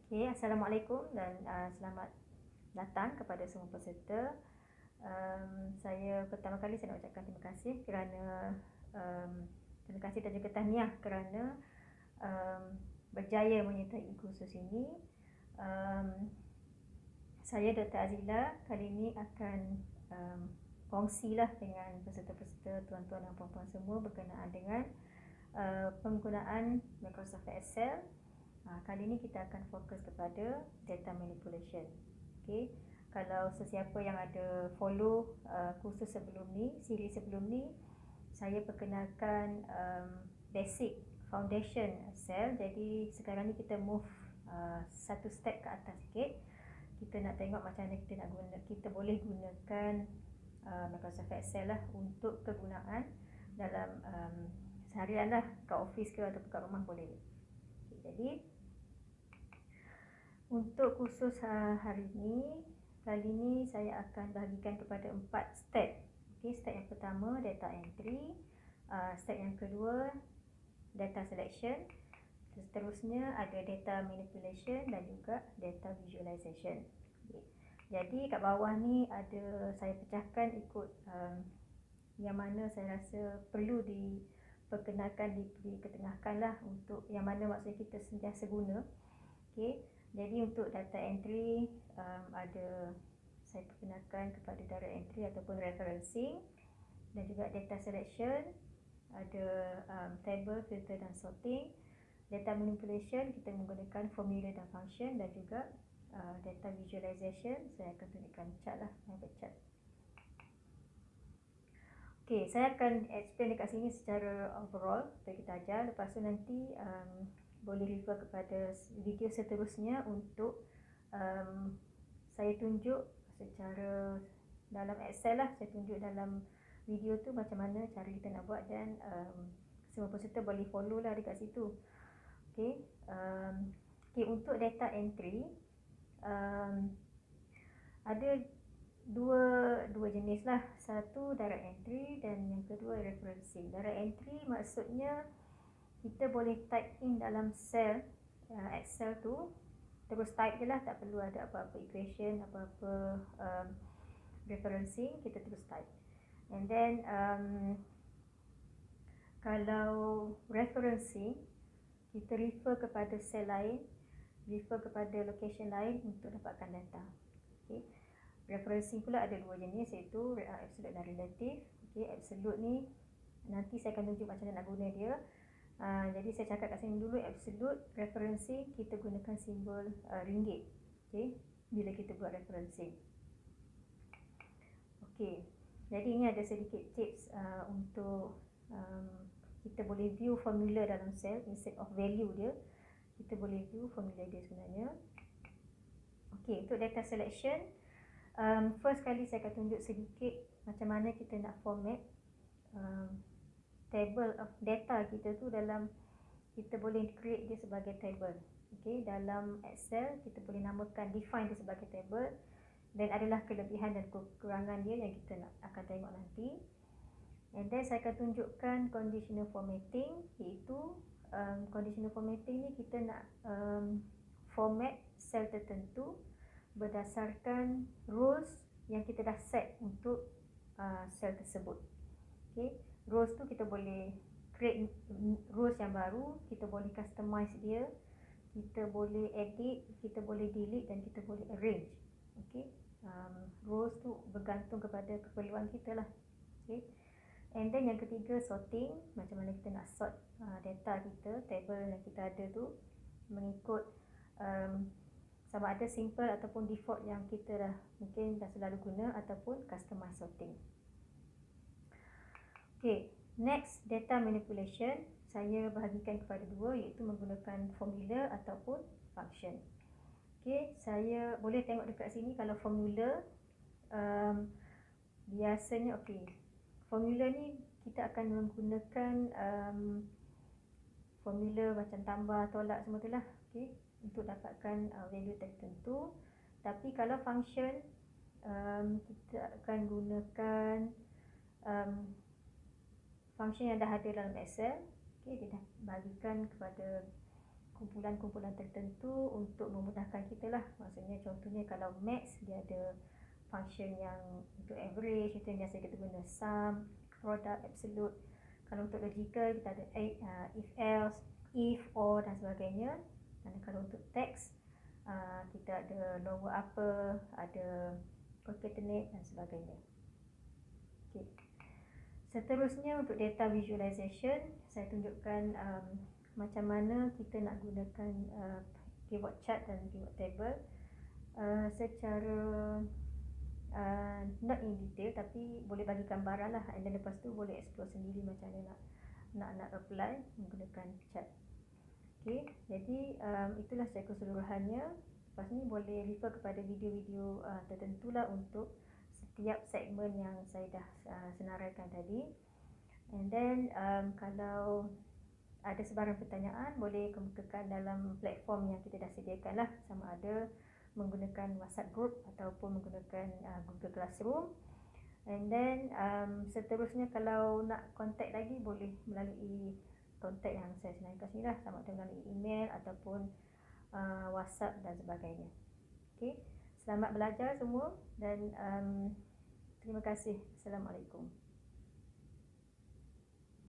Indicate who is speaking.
Speaker 1: Okay, Assalamualaikum dan selamat datang kepada semua peserta. Saya pertama kali saya nak ucapkan terima kasih kerana terima kasih dan juga tahniah kerana berjaya menyertai kursus ini. Saya Dr. Azila kali ini akan kongsilah dengan peserta-peserta, tuan-tuan dan puan-puan semua berkenaan dengan penggunaan Microsoft Excel. Kali ini kita akan fokus kepada data manipulation. Okay. Kalau sesiapa yang ada follow kursus sebelum ni, siri sebelum ni, saya perkenalkan basic foundation Excel. Jadi sekarang ni kita move satu step ke atas sikit. Kita nak tengok macam mana kita boleh gunakan Microsoft Excel lah untuk kegunaan dalam seharian lah, kat office ke ataupun kat rumah boleh. Okay, jadi untuk kursus hari ini, kali ini saya akan bahagikan kepada 4 step. Okay, step yang pertama data entry, step yang kedua data selection, seterusnya ada data manipulation dan juga data visualization. Okay. Jadi kat bawah ni ada saya pecahkan ikut yang mana saya rasa perlu diperkenalkan, diketengahkan lah, untuk yang mana maksudnya kita sentiasa guna. Okay. Jadi untuk data entry ada saya perkenalkan kepada data entry ataupun referencing, dan juga data selection ada table, filter dan sorting. Data manipulation kita menggunakan formula dan function, dan juga data visualization saya akan tunjukkan chart lah, chart. Okay, saya akan explain dekat sini secara overall untuk kita ajar. Lepas tu nanti boleh refer kepada video seterusnya untuk saya tunjuk secara dalam Excel lah, saya tunjuk dalam video tu macam mana cara kita nak buat, dan semua peserta boleh follow lah dekat situ. Okay, untuk data entry ada dua jenis lah. Satu direct entry dan yang kedua referencing. Direct entry maksudnya kita boleh type in dalam cell Excel tu, terus type je lah, tak perlu ada apa-apa equation, apa-apa referencing, kita terus type. And then kalau referencing, kita refer kepada cell lain, refer kepada location lain untuk dapatkan data. Okay. Referencing pula ada dua jenis, iaitu absolute dan relative. Okay. Absolute ni nanti saya akan tunjuk macam mana nak guna dia. Jadi saya cakap kat sini dulu, absolute referencing kita gunakan simbol ringgit. Okay. Bila kita buat referencing. Okay. Jadi ini ada sedikit tips untuk kita boleh view formula dalam cell instead of value dia. Kita boleh view formula dia sebenarnya. Okay, untuk data selection, first kali saya akan tunjuk sedikit macam mana kita nak format table of data kita tu dalam, kita boleh create dia sebagai table. Okay, dalam Excel kita boleh namakan, define dia sebagai table, dan adalah kelebihan dan kekurangan dia yang kita akan tengok nanti. And then saya akan tunjukkan conditional formatting, iaitu conditional formatting ni kita nak format cell tertentu berdasarkan rules yang kita dah set untuk cell tersebut. Okay. Rules tu kita boleh create rules yang baru, kita boleh customize dia, kita boleh edit, kita boleh delete, dan kita boleh arrange. Okay. Rules tu bergantung kepada keperluan kita lah. Okay. And then yang ketiga, sorting. Macam mana kita nak sort data kita, table yang kita ada tu, mengikut sama ada simple ataupun default yang kita mungkin dah selalu guna, ataupun customize sorting. Okay, next data manipulation saya bahagikan kepada dua, iaitu menggunakan formula ataupun function. Okay, saya boleh tengok dekat sini kalau formula biasanya, okay, formula ni kita akan menggunakan formula macam tambah, tolak, semua tu lah. Okay, untuk dapatkan value tertentu. Tapi kalau function, kita akan gunakan function yang dah ada dalam Excel. Okay, dia dah bagikan kepada kumpulan-kumpulan tertentu untuk memudahkan kita lah. Maksudnya contohnya kalau maths dia ada function yang untuk average, itu yang biasa kita guna sum, product, absolute. Kalau untuk logical kita ada if else, if, or dan sebagainya. Dan kalau untuk text kita ada lower upper, ada concatenate dan sebagainya. Okay. Seterusnya untuk data visualization, saya tunjukkan macam mana kita nak gunakan pivot chart dan pivot table secara not in detail, tapi boleh bagi gambaran lah, and then lepas tu boleh explore sendiri macam mana nak apply menggunakan chart. Okay, jadi itulah secara keseluruhannya. Lepas ni boleh refer kepada video-video tertentu lah untuk setiap segmen yang saya dah senaraikan tadi. And then kalau ada sebarang pertanyaan boleh kemukakan dalam platform yang kita dah sediakan lah, sama ada menggunakan WhatsApp group ataupun menggunakan Google Classroom. And then seterusnya kalau nak contact lagi boleh melalui kontak yang saya senaraikan sini lah, sama ada melalui email ataupun WhatsApp dan sebagainya. Okay, selamat belajar semua dan terima kasih. Assalamualaikum.